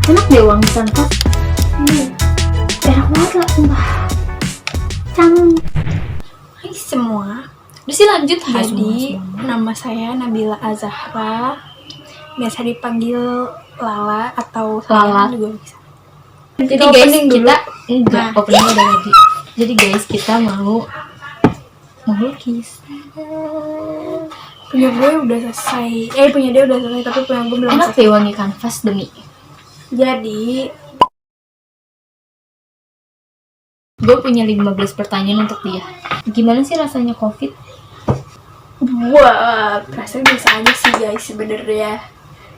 Enak deh wangi sunflower. Enak banget lah, sumpah. Hai semua. Udah sih lanjut. Hai Jadi semua. nama saya Nabila Azahra. Biasa dipanggil Lala atau Lala. Sayang juga bisa. Jadi Kita guys, opening dulu. kita enggak Nah. opening udah lagi. Jadi guys, kita mau melukis. Punya gue udah selesai. Punya dia udah selesai, tapi punya gue belum Enak selesai. deh wangi kanvas demi. Jadi Gue punya 15 pertanyaan untuk dia. Gimana sih rasanya COVID? wah, rasanya biasa aja sih guys sebenarnya.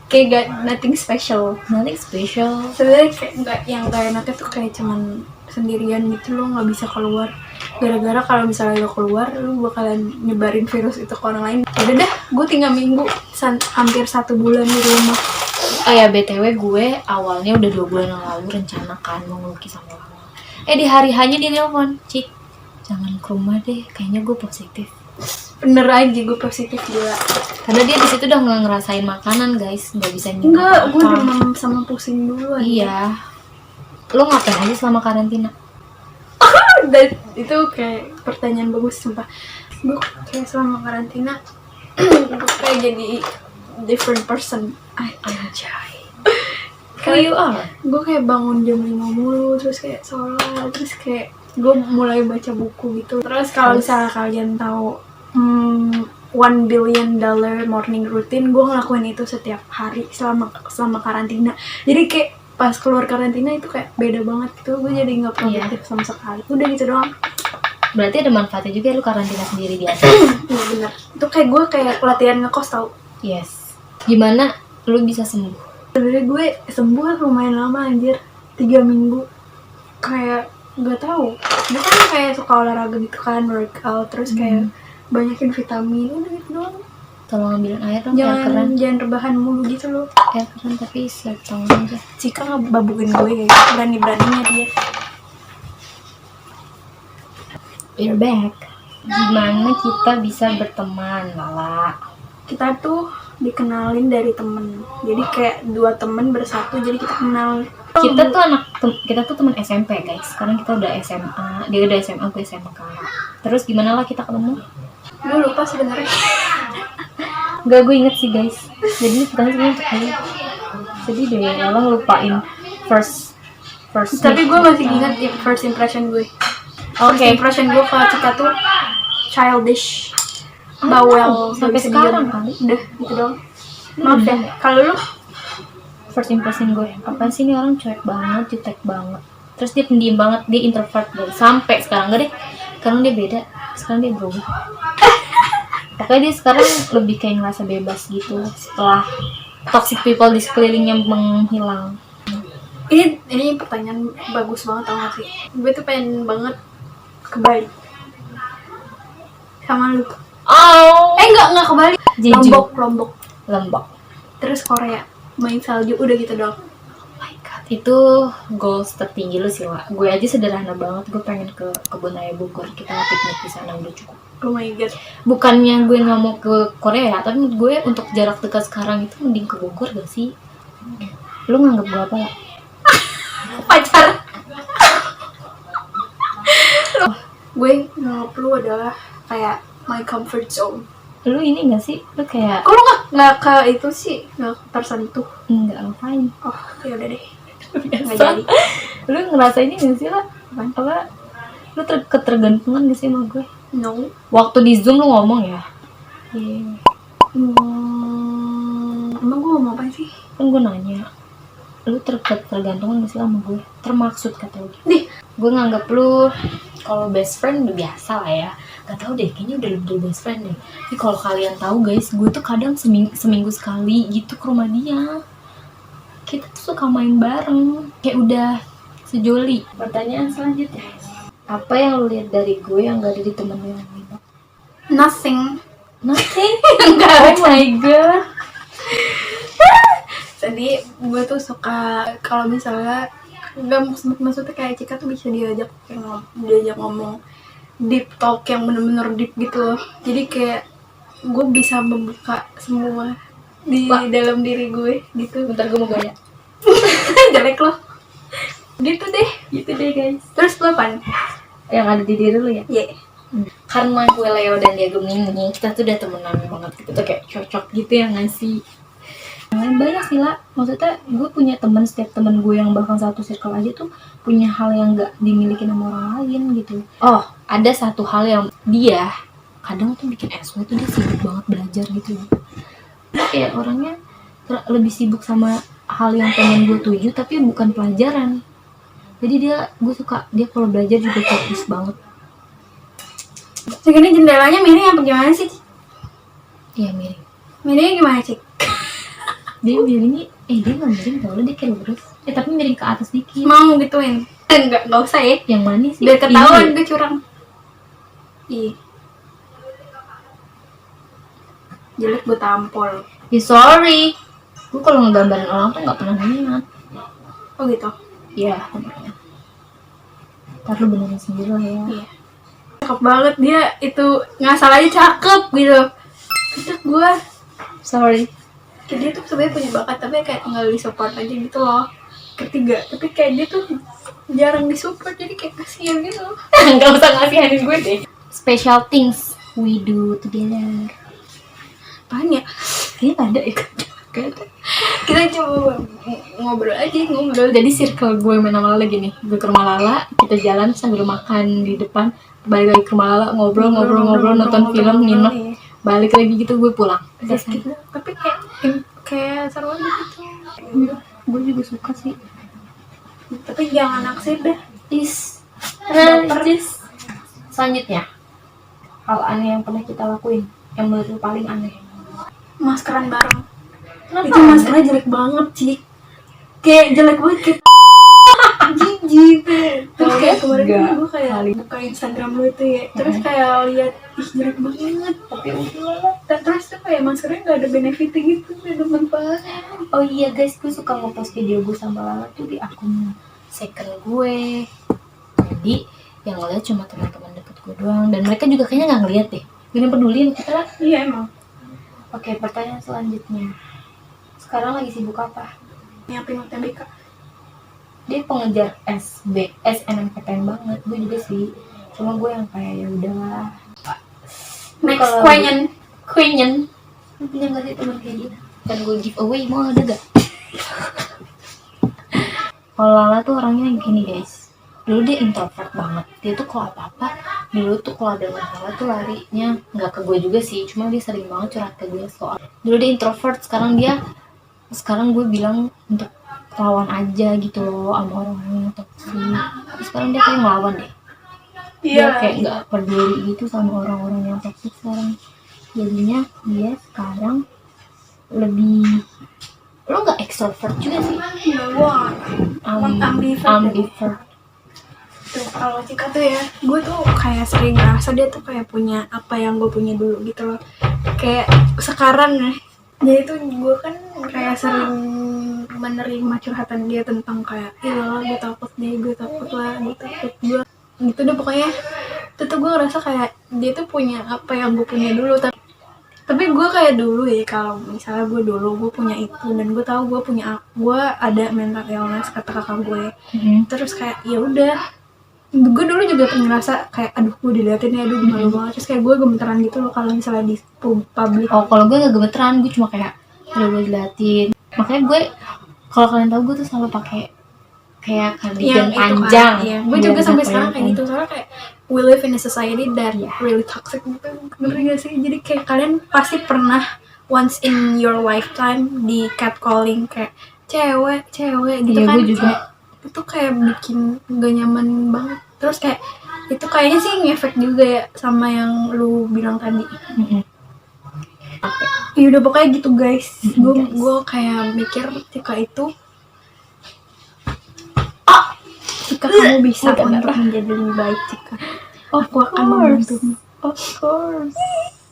Kayak gak nothing special. Nothing special. Sebenarnya kayak nggak, yang gak enaknya tuh kayak cuman sendirian gitu, lo nggak bisa keluar. Gara-gara kalau misalnya lo keluar, lo bakalan nyebarin virus itu ke orang lain. Udah dah, gue tinggal minggu, hampir 1 bulan di rumah. Oh ya, BTW gue awalnya udah 2 bulan yang lalu rencana kan mau ngelukis sama Lala. Di hari hanya dia nelpon, Cik, jangan ke rumah deh, kayaknya gue positif. Bener aja gue positif gila. Karena dia di situ udah nggak ngerasain makanan guys, nggak bisa nyium Enggak, gue apa-apa. demam sama pusing dulu aja. Iya. Lo ngapain aja selama karantina? Dan itu kayak pertanyaan bagus sumpah. Gue kayak selama karantina gue kayak jadi different person. Anjay. Who you are? Gue kayak bangun jam 5 mulu, terus kayak sholat, terus kayak gue mulai baca buku gitu. Terus kalau misalnya kalian tahu $1 billion morning routine, gue ngelakuin itu setiap hari selama karantina. Jadi kayak pas keluar karantina itu kayak beda banget gitu, gue jadi nggak produktif sama sekali. Udah gitu doang. Berarti ada manfaatnya juga lu karantina sendiri di atas. Iya bener. Itu kayak gue kayak latihan ngekos tau. Yes. Gimana lu bisa sembuh? Sebenernya gue sembuh lumayan lama anjir, 3 minggu. Kayak gak tahu. Gue kan kayak suka olahraga gitu kan, workout, terus kayak banyakin vitamin, udah gitu doang. Tolong ambilin air dong, air keran. Jangan rebahan mulu gitu loh. Air keran tapi setengah aja. Cika ngebabukin gue kayak berani-beraninya dia. We're back. Gimana kita bisa berteman, Lala? Kita tuh dikenalin dari temen. Jadi kayak 2 temen bersatu, jadi kita kenal. Kita tuh teman SMP guys. Sekarang kita udah SMA. Dia udah SMA, gue SMK. Terus gimana lah kita ketemu? Gue lupa sebenarnya. Gak, gue inget sih guys. Jadi pertanyaan untuk kalian. Jadi deh, Lala ngelupain first. Tapi gue masih ingat first impression gue. First impression gue ke Cika tuh childish, bawel, sampai sekarang kali. Udah gitu dong. Maaf ya. Kalau lu First impression gue, apa sih ini orang cuek banget, jutek banget. Terus dia pendiam banget, dia introvert banget. Sampai sekarang enggak deh. Sekarang dia beda. Sekarang dia berubah. Pokoknya dia sekarang lebih kayak ngerasa bebas gitu setelah toxic people di sekelilingnya menghilang. ini pertanyaan bagus banget tau gak sih? Gue tuh pengen banget ke Bali sama lu. Enggak ke Bali. Jeju. Lombok. Terus Korea, main salju, udah gitu dong. Oh my god, itu goals tertinggi lu sih lah. Gue aja sederhana banget, gue pengen ke Kebun Raya Bogor, kita piknik di sana udah cukup. Oh my god. Bukannya gue nggak mau ke Korea, tapi menurut gue untuk jarak dekat sekarang itu mending ke Bogor gak sih? Lu nganggap gue apa ya? Pacar. Gue nganggap lu adalah kayak my comfort zone. Lu ini gak sih? Lu kayak Kok lu nggak ke itu sih, nggak tersentuh? nggak ngapain? Oh ya udah deh. Nggak Biasa. jadi. Lu ngerasa ini gak sih lah? Apa? Lu ketergantungan gak sih sama gue? No. Waktu di Zoom lu ngomong ya? Iya. Emang gue ngomong apa sih? Kan gue nanya, lu tergantungan gak sih sama gue? Termaksud kata lu. Nih. Gue nganggap lu kalau best friend udah biasa lah ya. Gak tau deh, kayaknya udah lebih dari best friend deh. Tapi kalau kalian tahu guys, gue tuh kadang seminggu sekali gitu ke rumah dia. Kita tuh suka main bareng, kayak udah sejoli. Pertanyaan selanjutnya, apa yang lu lihat dari gue yang gak ada di temen lu yang lain? Nothing. Oh my god. Jadi gue tuh suka kalau misalnya nggak maksudnya kayak Cika tuh bisa diajak ngomong deep talk yang bener-bener deep gitu loh. Jadi kayak gue bisa membuka semua di dalam diri gue gitu. Bentar, gue mau gaya. Jelek lo. Gitu deh guys. Terus lo apaan? Yang ada di diri lu ya. Iya. Karena gue Leo dan dia Gemini, kita tuh udah temenan banget gitu, tuh kayak cocok gitu ya nggak sih? Banyak sih lah, maksudnya gue punya teman, setiap teman gue yang bahkan satu circle aja tuh punya hal yang nggak dimiliki sama orang lain gitu. Oh, ada satu hal yang dia kadang tuh bikin SW tuh dia sibuk banget belajar gitu. Dia kayak orangnya lebih sibuk sama hal yang pengen gue tuju tapi bukan pelajaran. Jadi gue suka dia kalau belajar juga fokus banget. Segini jendelanya miring apa gimana sih? Iya miring. Miringnya gimana sih? Dia miringnya, dia nggak miring tau, dia kayak lurus. Tapi miring ke atas dikit. Mau gituin? Enggak usah ya. Yang manis sih. Biar ketahuan gue curang. Iya. Jelek gue tampol. Ya sorry. Gue kalau ngegambarin orang tuh nggak pernah minat. Oh gitu? Iya. Ntar lu benerin sendiri lah ya. Iya. Cakep banget dia itu, ngasal aja cakep gitu. Terus gue Sorry. dia tuh sebenarnya punya bakat tapi kayak tinggal disupport aja gitu loh. Ketiga, tapi kayak dia tuh jarang disupport jadi kayak kasihan gitu. Nggak usah ngasihanin gue deh. Special things we do together. Apaan ya? Kayaknya ada ya. Kita coba ngobrol aja, ngobrol. Jadi circle gue main sama Lala gini. Gue ke rumah Lala, kita jalan sambil makan di depan. Balik lagi ke rumah Lala, ngobrol, nonton film, nginep. Iya. Balik lagi gitu gue pulang. Gitu. Tapi kayak seru aja gitu. Gue juga suka sih. Tapi jangan naksir dah. Najis. Selanjutnya, hal aneh yang pernah kita lakuin, yang menurut lu paling aneh. Maskeran bareng. Kenapa Itu maskernya jelek banget sih. Kayak jelek banget kayak jijik. Terus kayak kemarin Enggak. gue kayak buka Instagram lu itu ya. Terus kayak lihat jelek banget. Tapi udah. Terus tuh kayak maskernya nggak ada benefitnya gitu, nggak ada manfaatnya. Oh iya guys, gue suka ngepost video gue sama Lala tuh di akun second gue. Jadi yang ngeliat cuma teman-teman deket gue doang, dan mereka juga kayaknya nggak ngeliat deh. Gini peduliin kita lah. Iya emang. Oke, pertanyaan selanjutnya. Sekarang lagi sibuk apa? Nyiapin UTBK. Dia pengejar SNMPTN banget. Gue juga sih. Cuma gue yang kayak ya udahlah. Next Kalau Quenyen. Lu punya nggak sih teman kayak dia? Kan gue giveaway, mau ada gak? Kalau Lala tuh orangnya gini guys. Dulu dia introvert banget. Dia tuh kalau apa-apa, dulu tuh kalau ada masalah tuh larinya nggak ke gue juga sih. Cuma dia sering banget curhat ke gue soal. Dulu dia introvert, sekarang gue bilang untuk lawan aja gitu loh sama orang-orang yang toksik. Tapi sekarang dia kayak ngelawan deh. Dia kayak nggak peduli gitu sama orang-orang yang toksik sekarang. Jadinya dia sekarang lebih, lo nggak extrovert juga sih? Wah, ambivert. tuh kalau Cika tuh ya, gue tuh kayak sering ngerasa dia tuh kayak punya apa yang gue punya dulu gitu loh. Kayak sekarang ya, jadi tuh gue kan kayak sering menerima curhatan dia tentang kayak iya gue takut gitu deh pokoknya. Itu tuh gue ngerasa kayak dia tuh punya apa yang gue punya dulu, tapi gue kayak dulu ya, kalau misalnya gue punya itu dan gue tahu gue ada mental illness kata kakak gue. Terus kayak ya udah, gue dulu juga ngerasa kayak aduh gue diliatin ya, aduh malu banget. Terus kayak gue gemeteran gitu loh kalau misalnya di publik. Oh, kalau gue nggak gemeteran, gue cuma kayak aduh gue diliatin. Makanya gue, kalau kalian tahu, gue tuh selalu pakai kayak cardigan panjang. Kan, iya. Gue juga sampai sekarang kayak gitu, soalnya kayak we live in a society that really toxic gitu. Ngerti gak sih? Jadi kayak kalian pasti pernah once in your lifetime di catcalling kayak cewek gitu. Iya, kan. Gue juga. Itu kayak bikin gak nyaman banget. Terus kayak itu kayaknya sih ngefek juga ya sama yang lu bilang tadi. Ya udah pokoknya gitu guys. Gue kayak mikir jika kamu bisa untuk menjadi lebih baik, Cika, aku akan membantumu. Of course.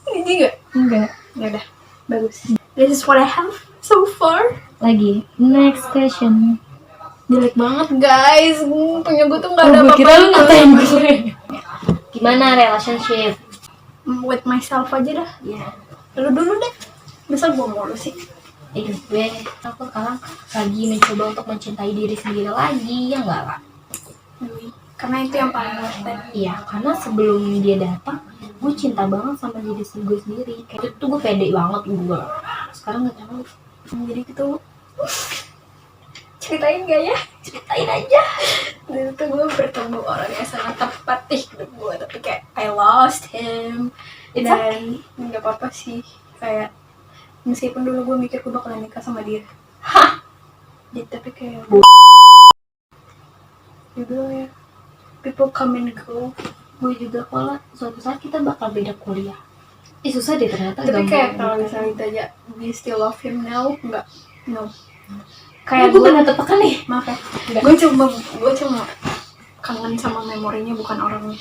Ini enggak ya udah bagus. This is what I have so far. Lagi next question. Jelek banget guys, punya gue tuh nggak ada apa-apa. Kira lu ngatain gue. Gimana relationship? With myself aja dah. Ya. Lu dulu deh. Misal gue mulu sih. aku sekarang lagi mencoba untuk mencintai diri sendiri lagi, ya enggak lah? Karena itu yang paling worth it. Iya, karena sebelum dia datang gue cinta banget sama diri gue sendiri. Kayak itu gue pede banget gue. Sekarang nggak tahu. Jadi itu ceritain gak ya? Ceritain aja. Dulu tuh gue bertemu orang yang sangat tepat di hidup gue, tapi kayak I lost him. Dan nggak apa-apa sih, kayak meskipun dulu gue mikir gue bakalan nikah sama dia. Jadi tapi kayak juga ya, people come and go. Gue juga kalau suatu saat kita bakal beda kuliah. Susah deh ternyata. Tapi kayak kalau misalnya ditanya, do you still love him now? Enggak, no. Kayak gue pernah tertekan nih. Maaf ya, gue cuma kangen sama memorinya, bukan orangnya.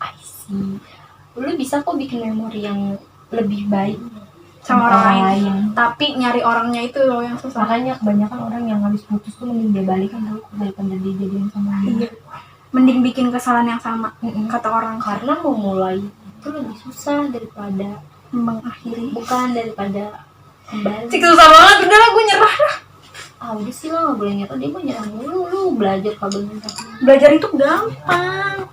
I see. Lu bisa kok bikin memori yang lebih baik sama orang lain. Tapi nyari orangnya itu loh yang susah. Makanya kebanyakan orang yang habis putus tuh mending dia balikan dulu daripada dia jadian sama dia. Iya. Mending bikin kesalahan yang sama, kata orang. Karena mau mulai itu lebih susah daripada mengakhiri. Bukan daripada kembali. Cik, susah banget, udah lah gue nyerah lah. Udah sih lo gak boleh nyerah, dia mau nyerah mulu. Lu belajar kabelnya. Belajar itu gampang.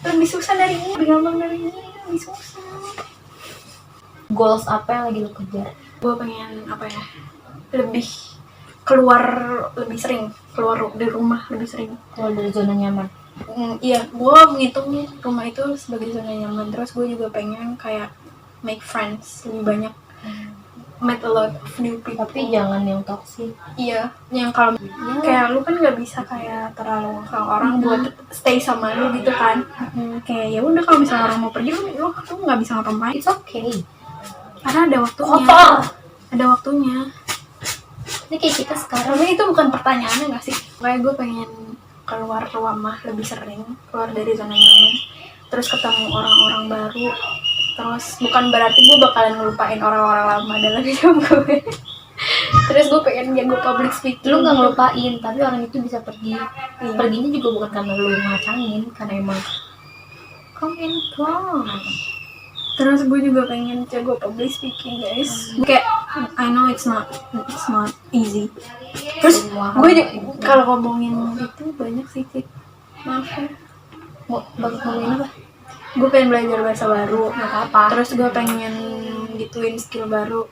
Lebih susah dari ini, lebih gampang dari ini, lebih susah. Goals apa yang lagi lo kejar? Gue pengen apa ya, lebih keluar lebih sering, keluar dari rumah lebih sering, keluar dari zona nyaman. Iya, gue menghitung rumah itu sebagai zona nyaman. Terus gue juga pengen kayak make friends lebih banyak, meet a lot of new people. Tapi jangan yang toxic. Iya, yang kalau kayak lu kan nggak bisa kayak terlalu orang buat stay sama lu gitu kan. Kayak ya udah, kalau misalnya orang mau pergi lu tuh nggak bisa ngapain. It's okay. Karena ada waktunya. Kotor. Ada waktunya. Ini kayak kita sekarang. Tapi itu bukan pertanyaannya nggak sih? Kayak gue pengen keluar rumah lebih sering, keluar dari zona nyaman, terus ketemu orang-orang baru. Terus bukan berarti gue bakalan ngelupain orang-orang lama dalam hidup gue. Terus gue pengen jago public speaking. Lu nggak ngelupain, tapi orang itu bisa pergi. Perginya juga bukan karena lu ngacangin, karena emang come and go. Terus gue juga pengen jago public speaking, guys. Kayak I know it's not easy. Terus gue kalau ngomongin itu banyak sih, Cik. Maaf ya. Mau ngomongin apa? Gue pengen belajar bahasa baru. Nggak apa-apa. Terus gue pengen gituin skill baru.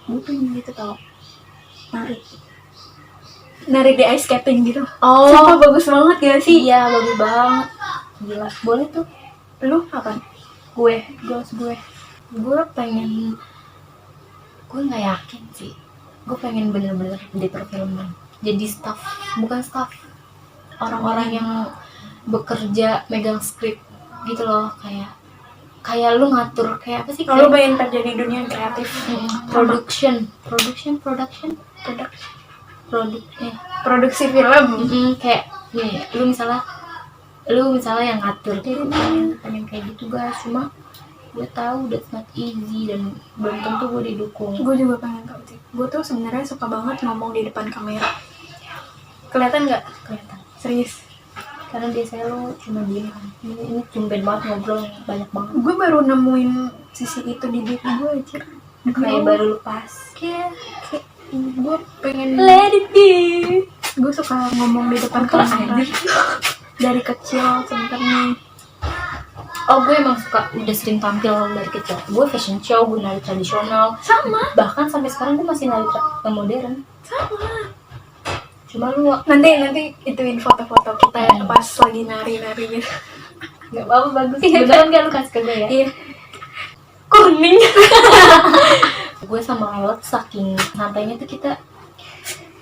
Gue pengen gitu tau, narik di ice skating gitu. Sumpah bagus banget ya sih? Iya, bagus banget. Gila, boleh tuh. Lu apa? Gue pengen, gue nggak yakin sih. Gue pengen bener-bener di perfilman. Jadi staff, bukan staff. Orang-orang yang bekerja megang skrip gitu loh, kayak lu ngatur kayak apa sih? Kalau pengen kerja di dunia kreatif, produksi film. Kayak nih, lu misalnya yang ngatur gitu, pengen kayak gitu guys. Cuma gue tahu that's not easy dan belum tentu gue didukung. Gue juga pengen tau sih. Gue tuh sebenarnya suka banget ngomong di depan kamera. Kelihatan nggak? Kelihatan. Serius. Karena biasanya lu cuma diem kan. Ini tumben banget ngobrol banyak banget. Gue baru nemuin sisi itu di diri gue aja. Kayak baru lepas. Kayak gue pengen let it be. Gue suka ngomong di depan kamera dari kecil sebenarnya. Gue emang suka, udah sering tampil dari kecil. Gue fashion show, gue nari tradisional. Sama. Bahkan sampai sekarang gue masih nari modern. Sama. Cuma lu nanti ituin foto-foto kita ya, pas lagi nari-nari gitu. Gak apa-apa, bagus. Beneran gak lu kasih ke gue ya? Iya. Kuning. Gue sama Laila saking santainya tuh kita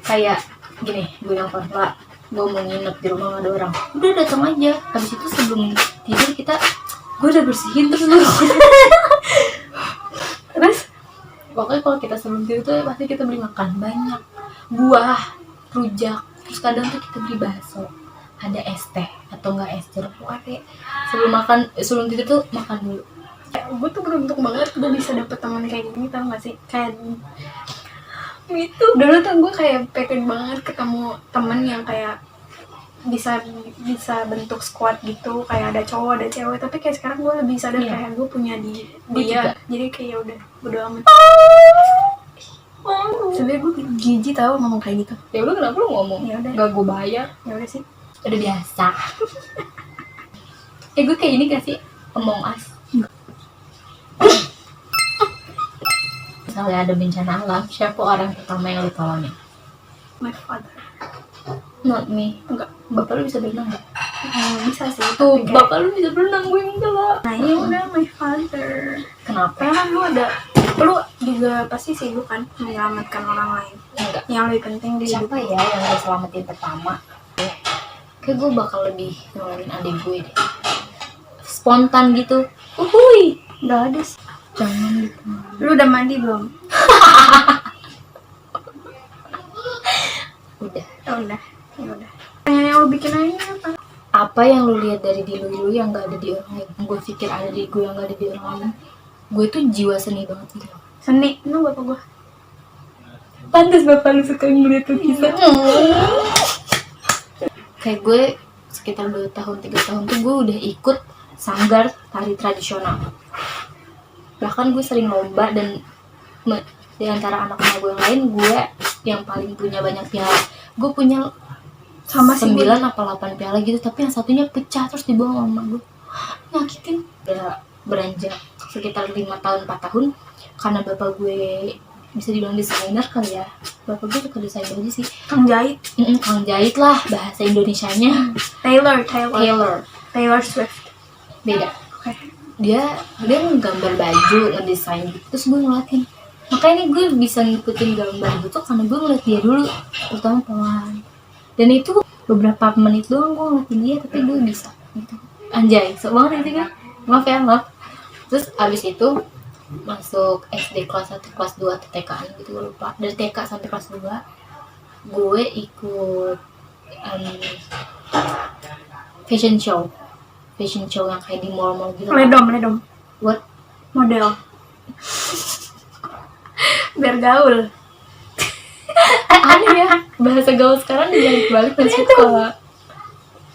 kayak gini, gue yang lah, gue mau nginep di rumah gak ada orang, udah datang aja. Habis itu sebelum tidur gue udah bersihin terus. Terus pokoknya kalau kita sebelum tidur tuh pasti kita beli makan banyak, buah, rujak, terus kadang tuh kita beli bakso, ada es teh atau enggak es jeruk. Pokoknya sebelum tidur tuh makan dulu. Gue tuh beruntung banget gue bisa dapet teman kayak gini, tau gak sih? Kayak itu dulu tuh gue kayak pengen banget ketemu temen yang kayak bisa bentuk squad gitu, kayak ada cowok ada cewek. Tapi kayak sekarang gue lebih sadar kayak gue punya dia, jadi kayak udah bodo amat. Sebenernya gue jijik tau ngomong kayak gitu. Ya udah, kenapa lu ngomong? Ya udah, Gak gue bayar. ya udah sih, Udah biasa. Gue kayak ini gak sih Among Us? Misalnya ada bencana alam, siapa orang pertama yang lu tolongin? my father. Not me. Enggak. Bapak lu bisa berenang gak? Bisa sih. Tuh, tapi kayak- bapak lu bisa berenang, gue enggak lah. Nah ini udah my father. Kenapa? Karena lu juga pasti sibuk kan menyelamatkan orang lain. Enggak. Yang lebih penting di hidup. Siapa ya yang gue selamatin pertama? Kayak gue bakal lebih nolongin adik gue deh. Spontan gitu. Uhuy. Udah ada sih. Jangan gitu. Lu udah mandi belum? Udah. Ya udah. Yang lu bikin aja apa? Apa yang lu lihat dari diri lu yang gak ada di orang lain? Gue pikir ada di gue yang gak ada di orang lain. Gue tuh jiwa seni banget gitu. Seni, lu bapak gua. Pantes bapak lu suka ngeliat lukisan. Kayak gue sekitar 2 tahun 3 tahun tuh gue udah ikut sanggar tari tradisional. Bahkan gue sering lomba dan di antara anak-anak gue yang lain, gue yang paling punya banyak piala. Gue punya Sama sih 9 apa 8 piala gitu, tapi yang satunya pecah terus dibawa sama gue. Nyakitin. Udah beranjak sekitar 5 tahun 4 tahun karena bapak gue bisa dibilang desainer kali ya. Bapak gue suka desain baju sih. Kang jahit. Kang jahit lah bahasa Indonesianya. Taylor Swift. Beda. Oke. Dia nggambar baju, ngedesain gitu. Terus gue ngeliatin. Makanya nih gue bisa ngikutin gambar gitu karena gue ngeliat dia dulu, terutama pelan. Dan itu beberapa menit doang gue ngeliatin dia, tapi gue bisa gitu. Anjay, sok banget itu kan. Maaf ya, maaf. Terus abis itu masuk SD kelas 1, kelas 2 atau TK gitu, gue lupa. Dari TK sampai kelas 2 gue ikut fashion show yang kayak di mall-mall gitu. Ledom. What? Model. Biar gaul. Aneh ya, bahasa gaul sekarang dibalik-balik dan suka.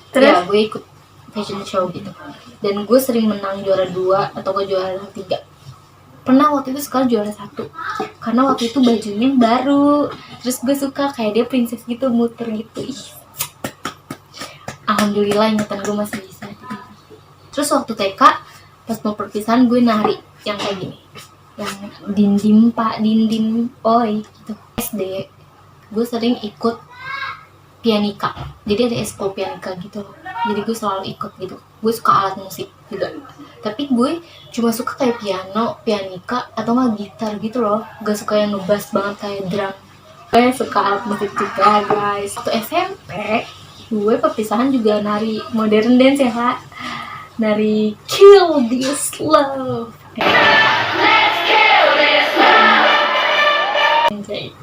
Terus? Ya, gue ikut fashion show gitu. Dan gue sering menang juara 2 atau gue juara 3. Pernah waktu itu sekali juara 1. Karena waktu itu bajunya baru. Terus gue suka kayak dia princess gitu, muter gitu. Ih. Alhamdulillah ingatan gue masih bisa. Terus waktu TK, pas mau perpisahan gue nari yang kayak gini. Yang dindim pak, dindim oi gitu. SD, gue sering ikut pianika. Jadi ada eskul pianika gitu. Jadi gue selalu ikut gitu. Gue suka alat musik juga. Tapi gue cuma suka kayak piano, pianika, atau nggak gitar gitu loh. Gak suka yang ngebass banget kayak drum. Gue suka alat musik juga guys. Waktu SMP, gue perpisahan juga nari modern dance ya kak. Nari Kill This Love. Anjay,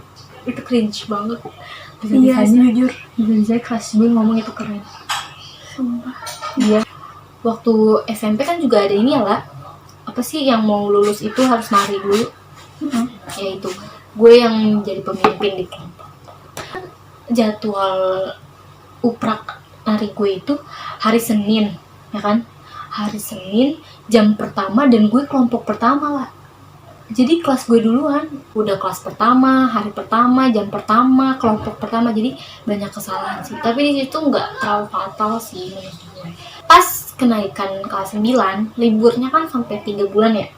itu cringe banget. Iya, jujur. Bisa kelas gue ngomong itu keren. Sumpah. Dia waktu SMP kan juga ada ini ya lah. Apa sih yang mau lulus itu harus nari dulu. Ya itu. Gue yang jadi pemimpin di kelompok. Jadwal uprak nari gue itu hari Senin, ya kan? Hari Senin jam pertama dan gue kelompok pertama lah. Jadi kelas gue duluan, udah kelas pertama, hari pertama, jam pertama, kelompok pertama, jadi banyak kesalahan sih. Tapi di situ nggak terlalu fatal sih menurut gue. Pas kenaikan kelas 9, liburnya kan sampai 3 bulan ya.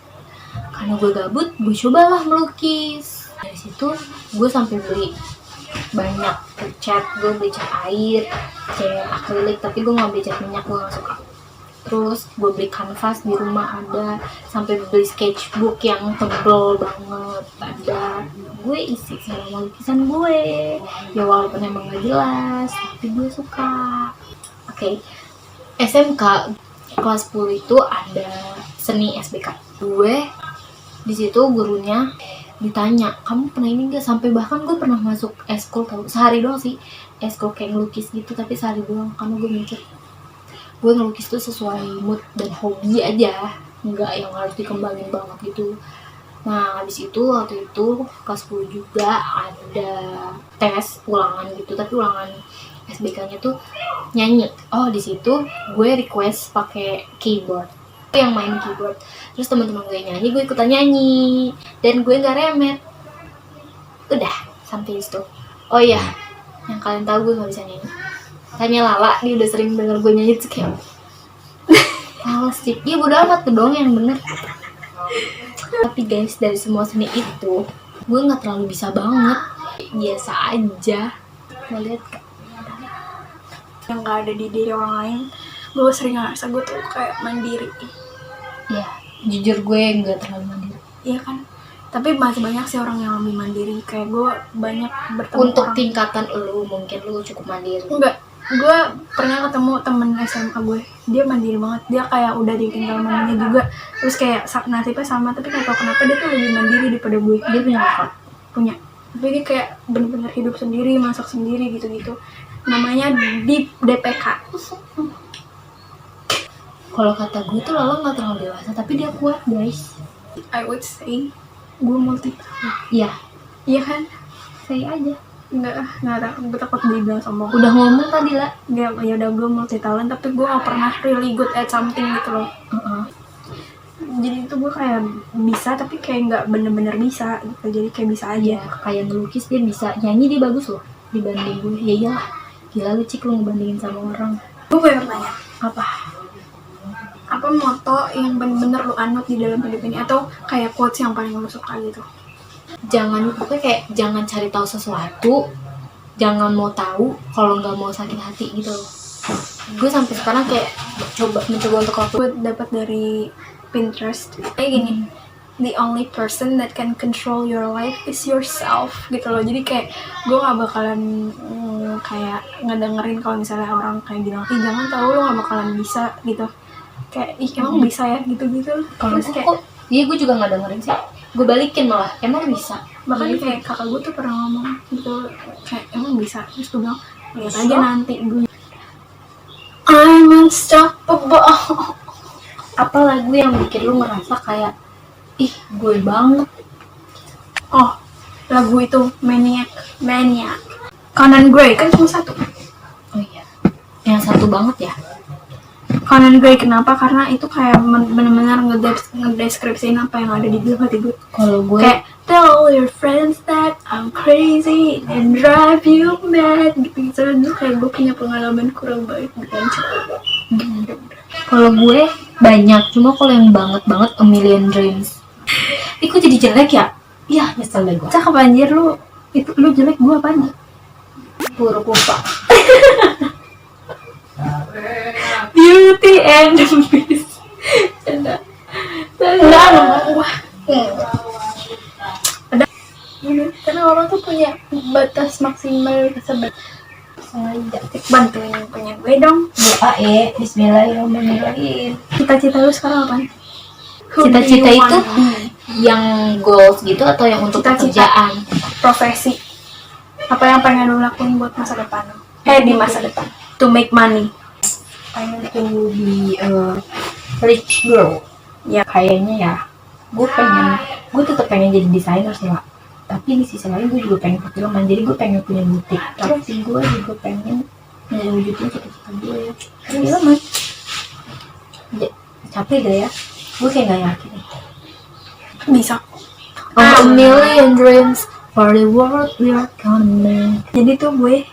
Karena gue gabut, gue cobalah melukis. Dari situ gue sampai beli banyak cat, gue beli cat air, kayak akrilik, tapi gue nggak beli cat minyak, gue nggak suka. Terus gue beli kanvas di rumah ada, sampai beli sketchbook yang tebel banget ada. Gue isi semua lukisan gue, ya walaupun emang gak jelas, tapi gue suka. Oke. SMK kelas 10 itu ada seni SBK. Gue di situ gurunya ditanya, kamu pernah ini nggak? Sampai bahkan gue pernah masuk eskul, tau, sehari doang sih, eskul kayak ngelukis gitu, tapi sehari doang karena gue mikir gue ngelukis tuh sesuai mood dan hobi aja, nggak yang harus dikembangin banget gitu. Nah habis itu waktu itu kelas 10 juga ada tes ulangan gitu, tapi ulangan SBK-nya tuh nyanyi. Oh di situ gue request pakai keyboard, yang main keyboard. Terus teman-teman gue nyanyi, gue ikutan nyanyi dan gue nggak remet. Udah sampai situ. Oh iya, yang kalian tahu gue nggak bisa nyanyi. Tanya Lala, dia udah sering denger gue nyanyi tuh kayak males sih. Iya bodo amat tuh dong yang bener. Tapi guys, dari semua seni itu gue nggak terlalu bisa banget, biasa aja. Ngeliat yang nggak ada di diri orang lain, gue sering ngerasa gue tuh kayak mandiri. ya jujur gue nggak terlalu mandiri. Iya kan, tapi masih banyak sih orang yang lebih mandiri. Kayak gue banyak bertemu Untuk orang. tingkatan lu mungkin lu cukup mandiri. Enggak, gue pernah ketemu temen SMA gue, dia mandiri banget. Dia kayak udah ditinggal mamanya juga, terus kayak nasibnya sama, tapi nggak tahu kenapa dia tuh lebih mandiri daripada gue. Dia punya kakak. Punya, tapi dia kayak bener-bener hidup sendiri, masak sendiri gitu-gitu. Namanya di DPK. Kalau kata gue tuh Lala nggak terlalu dewasa, tapi dia kuat guys. I would say gue multi talent. Iya, Iya kan? saya aja. Nggak, gue takut dibilang sombong. Udah ngomong tadi lah. Ya udah, gue multi talent, tapi gue gak pernah really good at something gitu loh. Jadi itu gue kayak bisa, tapi kayak nggak bener-bener bisa gitu. Jadi kayak bisa aja. Ya kayak ngelukis dia bisa, nyanyi dia bagus loh dibanding gue. Ya iyalah, gila lu Cik, lu ngebandingin sama orang. Gue pengen bertanya, Apa? apa moto yang bener-bener lu anut di dalam hidup ini, atau kayak quotes yang paling lu suka gitu? Pokoknya kayak jangan cari tahu sesuatu, jangan mau tahu kalau nggak mau sakit hati gitu loh. Gue sampai sekarang kayak mencoba untuk lakukan. Gue dapat dari Pinterest kayak gini, the only person that can control your life is yourself gitu loh. Jadi kayak gue gak bakalan kayak ngedengerin kalau misalnya orang kayak bilang, ih jangan tahu, lo gak bakalan bisa gitu. Kayak ih emang bisa ya gitu-gitu. Kalau Terus gue kayak kok, iya gue juga nggak dengerin sih. Gue balikin malah, emang bisa. bahkan Iya. kayak kakak gue tuh pernah ngomong gitu, kayak emang bisa. Terus gue bilang, lihat aja nanti gue. I'm unstoppable. Apa lagu yang bikin lu ngerasa kayak ih gue banget? Oh, lagu itu Maniac. Conan Gray kan cuma satu. Oh iya, yang satu banget ya. Conan Gray, kenapa? Karena itu kayak benar-benar ngedeskripsiin apa yang ada di hati gue. Kalau gue Kayak tell all your friends that I'm crazy and drive you mad gitu. Terus kayak gue punya pengalaman kurang baik dengan cowok. Kalau gue banyak, cuma kalau yang banget A Million Dreams. Ih kok jadi jelek ya? Iya nyesel deh gue. Cakep anjir lu. Itu lu jelek, gue apaan? Buruk lupa. Beauty and the Beast. Enggak. Ada. Karena orang tuh punya batas maksimal kesabaran. Sengaja. Bantuin yang punya gue dong. Doa Bismillahirrahmanirrahim. Cita-cita lu sekarang apa? Cita-cita itu yang goals gitu atau yang untuk Cita-cita. pekerjaan? Profesi. Apa yang pengen lu lakuin buat masa depan? Di masa depan. To make money. Pengen to be a rich girl. Ya. Kayaknya ya. Gue tetap pengen jadi desainer sih lah. Tapi di sisi lain gue juga pengen perfilman. Jadi gue pengen punya butik. Tapi gue juga pengen ngewujudin cita-cita gue ya. Perfilman. Capek gak ya? Gue kayak gak yakin. Bisa. A million dreams for the world we are coming. Jadi tuh gue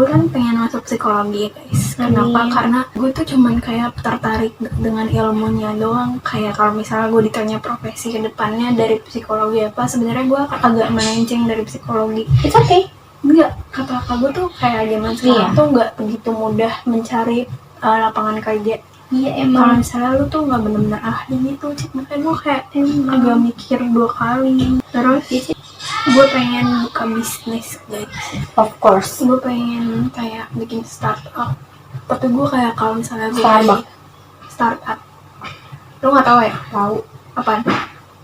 kan pengen masuk psikologi guys. Kenapa? Amin. Karena gue tuh cuman kayak tertarik dengan ilmunya doang. Kayak kalau misalnya gue ditanya profesi ke depannya dari psikologi apa, sebenarnya gue agak melenceng dari psikologi. It's okay. Enggak, kata kakak gue tuh kayak zaman sekarang Iya. tuh nggak begitu mudah mencari lapangan kerja. Iya Kalau emang. misalnya lu tuh nggak benar-benar ahli gitu, makanya gue kayak agak mikir 2 kali. Terus gue pengen buka bisnis guys. Of course. Gue pengen kayak bikin startup. Tapi gue kayak kalau misalnya gue Starbucks. startup, lu nggak tahu ya? Tahu. Apaan?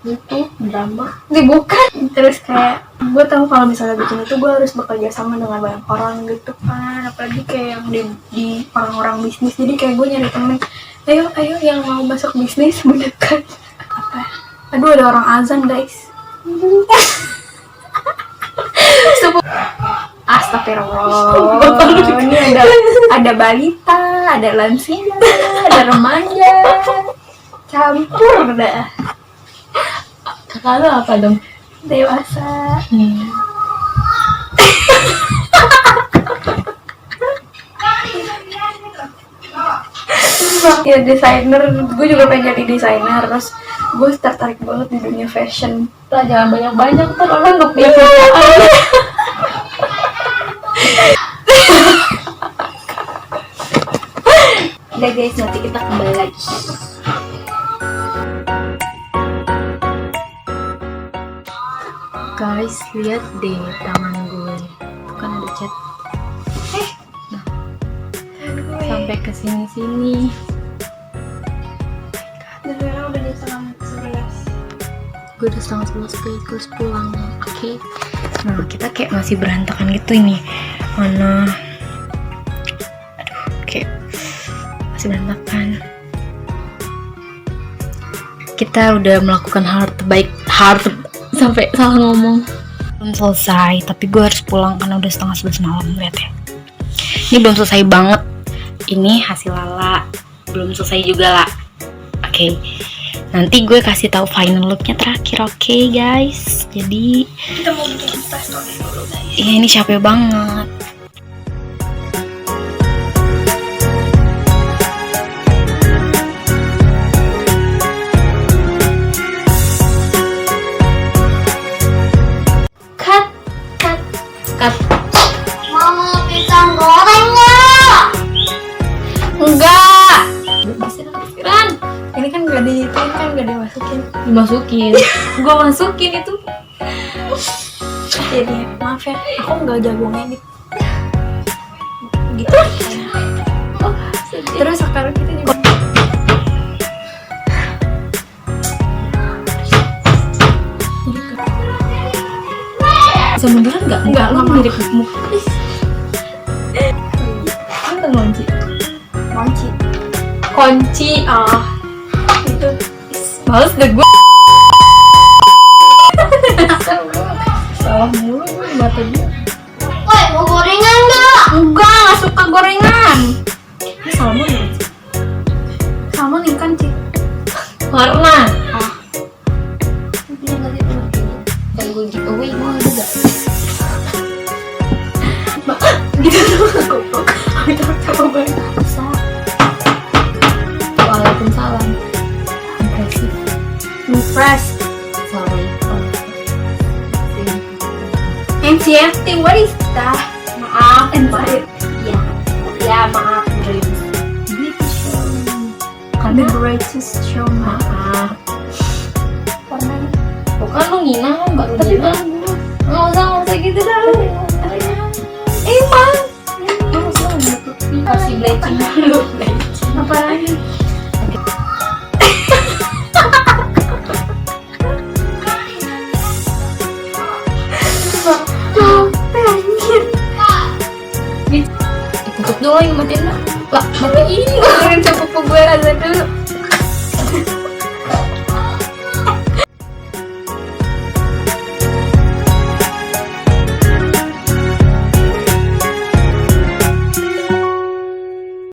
Itu drama. Bukan. Terus kayak gue tahu kalau misalnya bikin itu gue harus bekerja sama dengan banyak orang gitu kan. Apalagi kayak yang di orang-orang bisnis. Jadi kayak gue nyari temen. Ayo yang mau masuk bisnis mendekat. Apa? Aduh ada orang azan guys. Astagfirullah. Ini ada balita, ada lansia, ada remaja, campur dah. Kakak lu apa dong? Dewasa. Ya desainer, gue juga pengen jadi desainer. Terus gue tertarik banget di dunia fashion. Lah jangan banyak-banyak ntar orang gak punya kerjaan. Udah guys, nanti kita kembali lagi. Guys, lihat deh tangan gue. Tuh kan ada cat. Nah, sampai ke sini-sini. Dan sekarang udah jam setengah 11. Gue udah setengah 11 guys, gue harus pulang. Oke. Nah, kita kayak masih berantakan gitu ini. Mana? Aduh, kayak masih berantakan. Kita udah melakukan hal terbaik, sampai salah ngomong. Belum selesai, tapi gue harus pulang karena udah setengah 11 malam. Lihat ya. Ini belum selesai banget. Ini hasil Lala. Belum selesai juga lah. Oke. Nanti gue kasih tahu final looknya terakhir, oke guys. Jadi Kita mau bikin story dulu guys. iya ini capek banget. Cut. Mau pisang goreng nggak? Enggak. Kan, ini kan gak diituin, kan gak dimasukin. Dimasukin. Gue masukin itu. Jadi maaf ya, aku gak jago ngedit. Gitu. Terus sekarang kita juga Bisa munduran nggak? Nggak, Lu nggak mirip muka. Kan kunci. kunci. Itu Males deh gue. Salah mulu gue mata dia. Woi, mau gorengan nggak? enggak suka gorengan. Ini salmon ya? Salmon ikan sih. Warna. Ini nggak sih teman ini. Dan gue giveaway gue ada gak? Gitu tuh goblok. Itu coba banget. Bisa. Waalaikumsalam. Impresif. Impress. Sorry. NCFT, what is that? Maaf. Inside. Ya. Ya maaf. British show. The Karena greatest show. maaf. Warnanya. Bukan lu ngina lu nggak lu Tapi ngina. Nggak usah gitu dah. Emang. Nggak usah menutupi. Kasih bleaching dulu. Apa lagi? Capek anjir. Tutup dulu yang matiin lah. Lah matiin. Dengerin sepupu gue azan dulu.